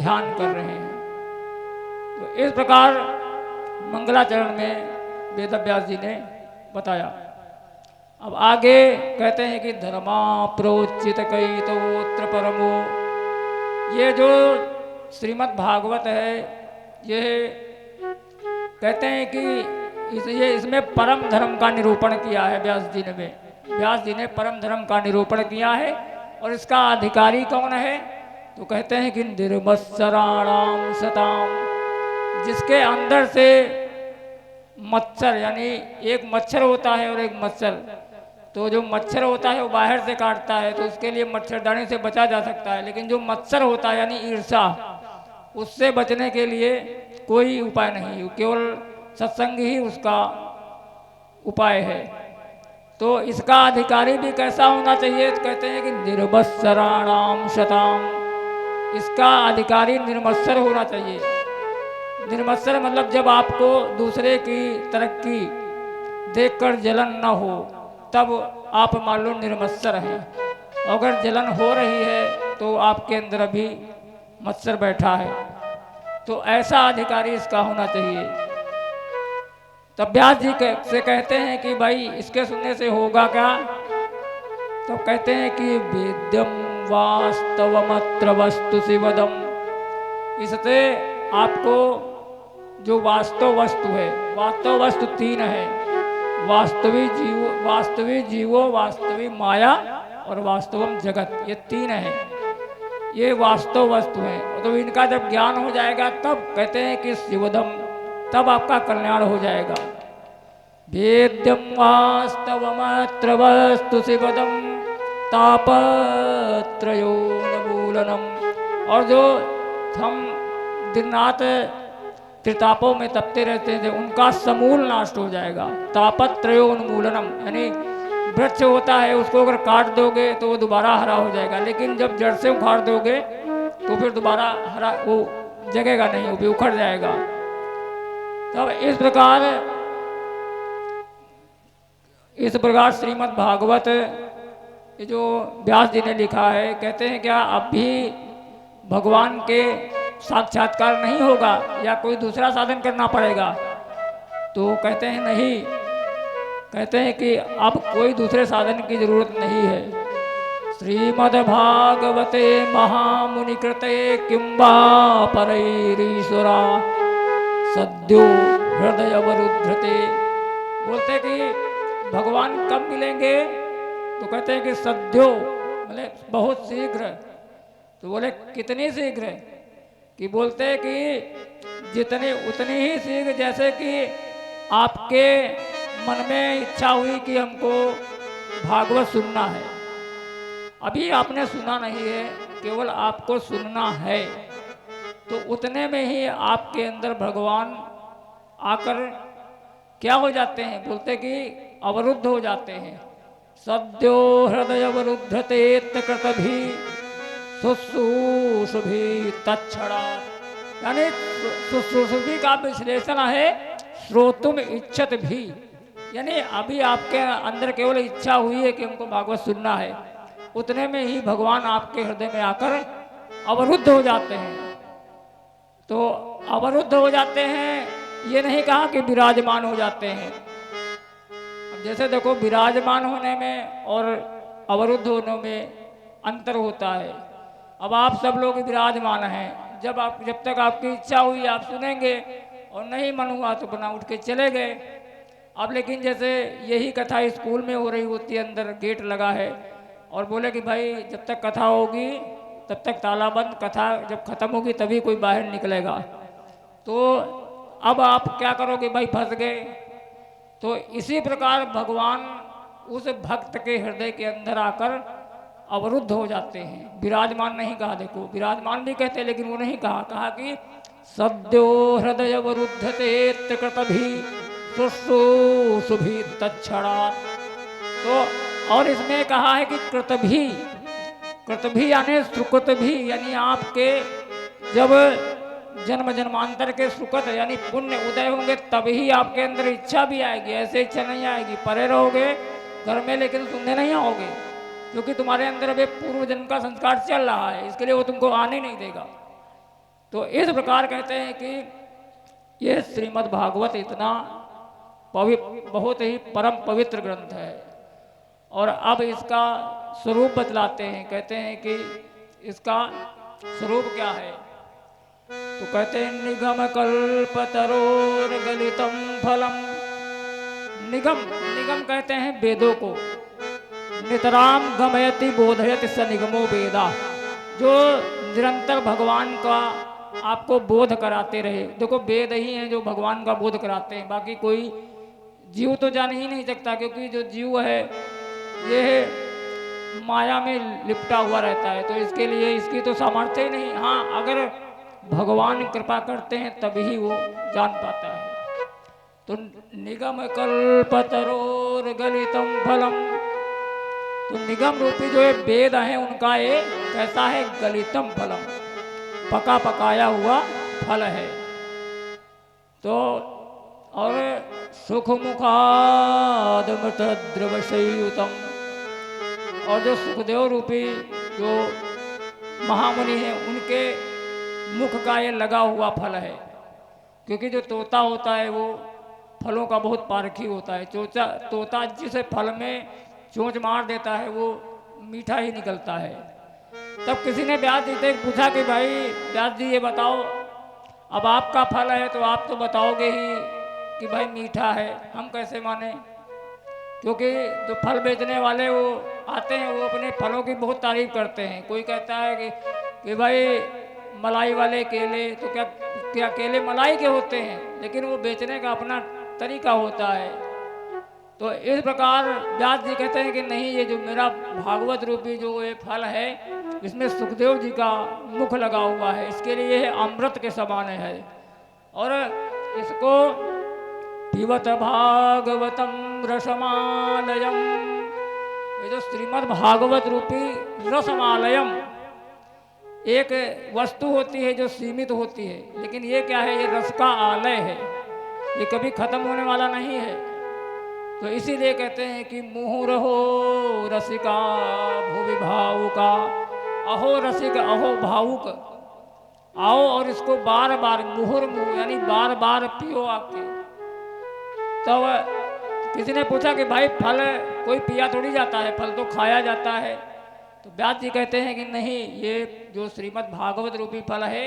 ध्यान कर रहे हैं। तो इस प्रकार मंगलाचरण में वेद व्यास जी ने बताया। अब आगे कहते हैं कि धर्मा प्रोचित कई तोत्र परमो। ये जो श्रीमद् भागवत है, ये कहते हैं कि इसमें परम धर्म का निरूपण किया है व्यास जी ने। व्यास जी ने परम धर्म का निरूपण किया है। और इसका अधिकारी कौन है? तो कहते हैं कि निर्मत्सराणाम सताम, जिसके अंदर से मच्छर, यानी एक मच्छर होता है और एक मच्छर, तो जो मच्छर होता है वो बाहर से काटता है तो उसके लिए मच्छरदानी से बचा जा सकता है, लेकिन जो मच्छर होता है यानी ईर्ष्या, उससे बचने के लिए कोई उपाय नहीं, केवल सत्संग ही उसका उपाय है। तो इसका अधिकारी भी कैसा होना चाहिए? तो कहते हैं कि निर्मत्सराणाम शताम, इसका अधिकारी निर्मत्सर होना चाहिए। निर्मत्सर मतलब जब आपको दूसरे की तरक्की देखकर जलन न हो, तब आप मान लो निर्मत्सर हैं। अगर जलन हो रही है तो आपके अंदर अभी मत्सर बैठा है। तो ऐसा अधिकारी इसका होना चाहिए। तब व्यास जी से कहते हैं कि भाई इसके सुनने से होगा क्या? तो कहते हैं कि वेद्यम वास्तवमत्र वस्तु शिवदम, इससे आपको जो वास्तव वस्तु है, वास्तव वस्तु तीन है, वास्तविक जीवो, वास्तविक माया और वास्तवम जगत, ये तीन है। ये वास्तव वस्तु है। तो इनका जब ज्ञान हो जाएगा तब कहते हैं कि शिवदम, तब आपका कल्याण हो जाएगा। वेद्यम वास्तवमत्र वस्तु शिवदम तापत्रयोन्मूलनम, और जो हम दिन रात त्रितापों में तपते रहते थे उनका समूल नाश हो जाएगा। तापत्रयोन्मूलनम यानी वृक्ष होता है, उसको अगर काट दोगे तो वो दोबारा हरा हो जाएगा, लेकिन जब जड़ से उखाड़ दोगे तो फिर दोबारा हरा वो जगेगा नहीं, वो भी उखड़ जाएगा। तब इस प्रकार श्रीमद् भागवत ये जो व्यास जी ने लिखा है, कहते हैं क्या अब भी भगवान के साक्षात्कार नहीं होगा या कोई दूसरा साधन करना पड़ेगा? तो कहते हैं नहीं, कहते हैं कि अब कोई दूसरे साधन की जरूरत नहीं है। श्रीमद् भागवते महामुनि कृते किंबा परैरीश्वरा सद्यो हृदय अवरुद्धते। बोलते कि भगवान कब मिलेंगे? तो कहते हैं कि सद्यो मतलब बहुत शीघ्र। तो बोले कितनी शीघ्र? कि बोलते हैं कि जितनी उतनी ही शीघ्र जैसे कि आपके मन में इच्छा हुई कि हमको भागवत सुनना है। अभी आपने सुना नहीं है, केवल आपको सुनना है, तो उतने में ही आपके अंदर भगवान आकर क्या हो जाते हैं? बोलते कि अवरुद्ध हो जाते हैं। सद्यो हृदय अवरुद्धते कृतभी शुश्रूषुभि तत्क्षणा, यानी शुश्रूषुभि का विश्लेषण है श्रोतुम इच्छत भी, यानी अभी आपके अंदर केवल इच्छा हुई है कि हमको भागवत सुनना है, उतने में ही भगवान आपके हृदय में आकर अवरुद्ध हो जाते हैं। तो अवरुद्ध हो जाते हैं, ये नहीं कहा कि विराजमान हो जाते हैं। अब जैसे देखो विराजमान होने में और अवरुद्ध होने में अंतर होता है। अब आप सब लोग विराजमान हैं, जब तक आपकी इच्छा हुई आप सुनेंगे, और नहीं मन हुआ तो बना उठ के चले गए। अब लेकिन जैसे यही कथा स्कूल में हो रही होती है, अंदर गेट लगा है और बोले कि भाई जब तक कथा होगी तब तक ताला बंद, कथा जब खत्म होगी तभी कोई बाहर निकलेगा। तो अब आप क्या करोगे? भाई फंस गए। तो इसी प्रकार भगवान उस भक्त के हृदय के अंदर आकर अवरुद्ध हो जाते हैं। विराजमान नहीं कहा, देखो विराजमान भी कहते लेकिन वो नहीं कहा, कहा कि सद्यो हृदय अवरुद्धते कृतभी शुश्रूषुभि तत्क्षणात्। तो और इसमें कहा है कि कृतभी, कृतभी यानी सुकृत भी, यानी आपके जब जन्म जन्मांतर के सुकृत यानी पुण्य उदय होंगे तभी आपके अंदर इच्छा भी आएगी। ऐसे इच्छा नहीं आएगी, परे रहोगे घर में लेकिन सुनने नहीं आओगे, क्योंकि तुम्हारे अंदर अभी पूर्व जन्म का संस्कार चल रहा है, इसके लिए वो तुमको आने नहीं देगा। तो इस प्रकार कहते हैं कि ये श्रीमद् भागवत इतना बहुत ही परम पवित्र ग्रंथ है। और अब इसका स्वरूप बतलाते हैं, कहते हैं कि इसका स्वरूप क्या है। तो कहते हैं निगम कल्पतरोर गलितम फलम। निगम, निगम कहते हैं वेदों को। नितराम गमयति बोधयति स निगमो वेदा, जो निरंतर भगवान का आपको बोध कराते रहे। देखो वेद ही हैं जो भगवान का बोध कराते हैं, बाकी कोई जीव तो जान ही नहीं सकता, क्योंकि जो जीव है ये माया में लिपटा हुआ रहता है, तो इसके लिए इसकी तो सामर्थ्य ही नहीं। हाँ, अगर भगवान कृपा करते हैं तभी वो जान पाता है। तो निगम कल्पतरोर गलितम फलम, तो निगम रूपी जो है वेद है उनका ये कैसा है, गलितम फलम, पका पकाया हुआ फल है। तो और सुख मुखाद मृत द्रवशयुतम, और जो सुखदेव रूपी जो महामुनि हैं उनके मुख का ये लगा हुआ फल है। क्योंकि जो तोता होता है वो फलों का बहुत पारखी होता है। तोता जिस फल में चोंच मार देता है वो मीठा ही निकलता है। तब किसी ने व्यास जी से पूछा कि भाई व्यास जी ये बताओ, अब आपका फल है तो आप तो बताओगे ही कि भाई मीठा है, हम कैसे माने। क्योंकि जो फल बेचने वाले वो आते हैं वो अपने फलों की बहुत तारीफ करते हैं। कोई कहता है कि भाई मलाई वाले केले, तो क्या क्या केले मलाई के होते हैं, लेकिन वो बेचने का अपना तरीका होता है। तो इस प्रकार व्यास जी कहते हैं कि नहीं, ये जो मेरा भागवत रूपी जो ये फल है इसमें सुखदेव जी का मुख लगा हुआ है, इसके लिए ये अमृत के समान है। और इसको पिबत भागवतम रसमालयम, ये जो श्रीमद् भागवत रूपी रसमालयम, एक वस्तु होती है जो सीमित होती है, लेकिन ये क्या है, ये रस का आलय है, ये कभी खत्म होने वाला नहीं है। तो इसीलिए कहते हैं कि मुहुर हो रसिका भुवि भावुका, अहो रसिक अहो भावुक, आओ और इसको बार बार मुहुर मुँह यानी बार बार पियो आके। तो किसी ने पूछा कि भाई फल कोई पिया थोड़ी जाता है, फल तो खाया जाता है। तो व्यास जी कहते हैं कि नहीं, ये जो श्रीमद् भागवत रूपी फल है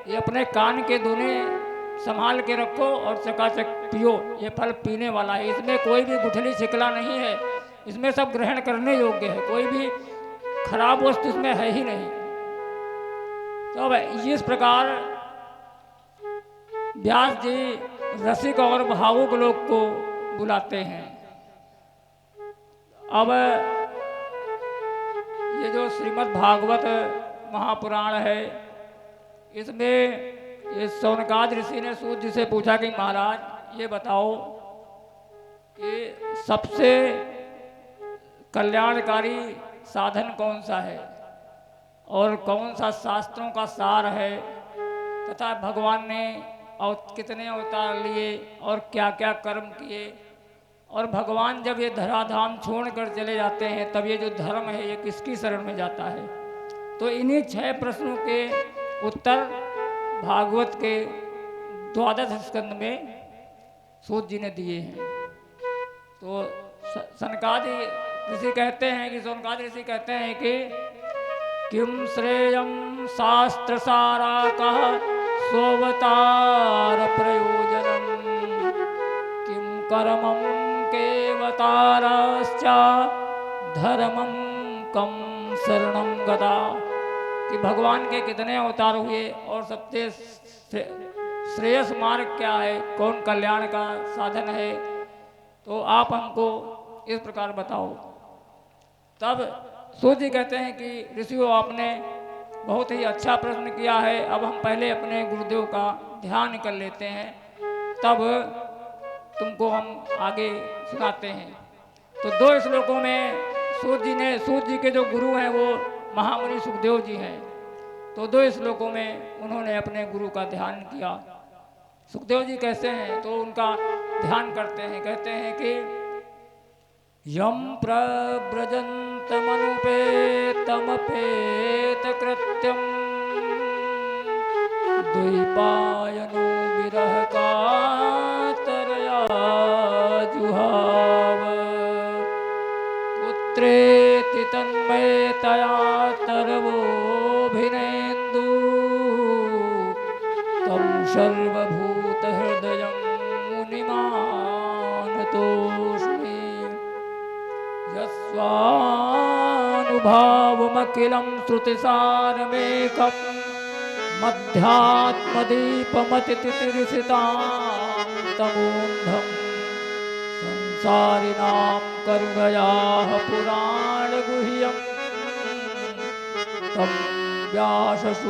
ये अपने कान के दोने संभाल के रखो और चकाचक पियो, ये फल पीने वाला है। इसमें कोई भी गुठली छिकला नहीं है, इसमें सब ग्रहण करने योग्य है, कोई भी खराब वस्तु इसमें है ही नहीं। तो अब इस प्रकार व्यास जी रसिक और भावुक लोग को बुलाते हैं। अब ये जो श्रीमद् भागवत महापुराण है, इसमें ये सौनकाद ऋषि ने सूत जी से पूछा कि महाराज ये बताओ कि सबसे कल्याणकारी साधन कौन सा है और कौन सा शास्त्रों का सार है, तथा भगवान ने और कितने अवतार लिए और क्या क्या कर्म किए, और भगवान जब ये धराधाम छोड़कर चले जाते हैं तब ये जो धर्म है ये किसकी शरण में जाता है। तो इन्हीं 6 प्रश्नों के उत्तर भागवत के 12 स्कंद में सूत जी ने दिए हैं। तो सनकादि ऋषि कहते हैं कि सौनकादि ऋषि कहते हैं कि किम श्रेयम शास्त्र सारा कह सोवतार प्रयोजनम, किम कर्मम केवतारश्चा धर्मम कम शरणम गदा, कि भगवान के कितने अवतार हुए और सबसे श्रेयस मार्ग क्या है, कौन कल्याण का साधन है, तो आप हमको इस प्रकार बताओ। तब सूत जी कहते हैं कि ऋषियों आपने बहुत ही अच्छा प्रश्न किया है, अब हम पहले अपने गुरुदेव का ध्यान कर लेते हैं, तब तुमको हम आगे सुनाते हैं। तो 2 श्लोकों में सूत जी के जो गुरु हैं वो महामुनि सुखदेव जी हैं। तो 2 श्लोकों में उन्होंने अपने गुरु का ध्यान किया। सुखदेव जी कैसे हैं, तो उनका ध्यान करते हैं। कहते हैं कि यम प्रव्रजन्तमनुपेतमपेत कृत्यम सोई पायनु विरह का तरया जुहाव पुत्रेति तन्मयतया तरवोभिनेन्दु तं सर्वभूतहृदयं मुनिमानतोऽस्मि यस्वानुभावमखिलं श्रुतिसारमेकं मध्यात्मदीपमतितितिर्षितां तमोन्धम् संसारिणां करुणयाः पुराणगुह्यं तं व्याससूनमुपयामि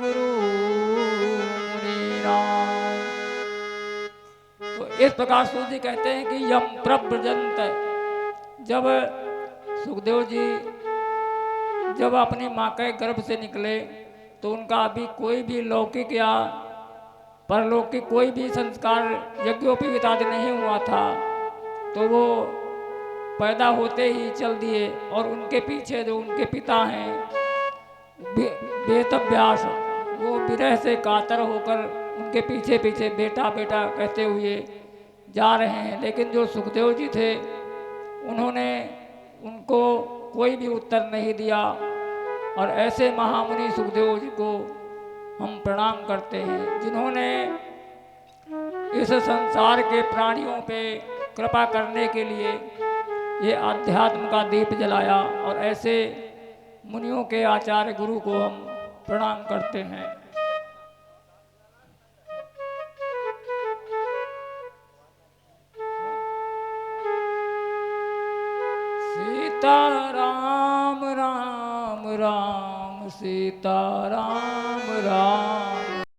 गुरुमुनीनाम्। तो इस प्रकार सूत जी कहते हैं कि यम प्रव्रजंत, जब सुखदेव जी जब अपनी माँ के गर्भ से निकले तो उनका अभी कोई भी लौकिक या परलौकिक कोई भी संस्कार यज्ञोपवीत आदि नहीं हुआ था, तो वो पैदा होते ही चल दिए और उनके पीछे जो उनके पिता हैं वेदव्यास, वो विरह से कातर होकर उनके पीछे पीछे बेटा बेटा कहते हुए जा रहे हैं। लेकिन जो सुखदेव जी थे उन्होंने उनको कोई भी उत्तर नहीं दिया, और ऐसे महामुनि सुखदेव जी को हम प्रणाम करते हैं जिन्होंने इस संसार के प्राणियों पे कृपा करने के लिए ये आध्यात्म का दीप जलाया, और ऐसे मुनियों के आचार्य गुरु को हम प्रणाम करते हैं। सीता राम राम राम सीता राम राम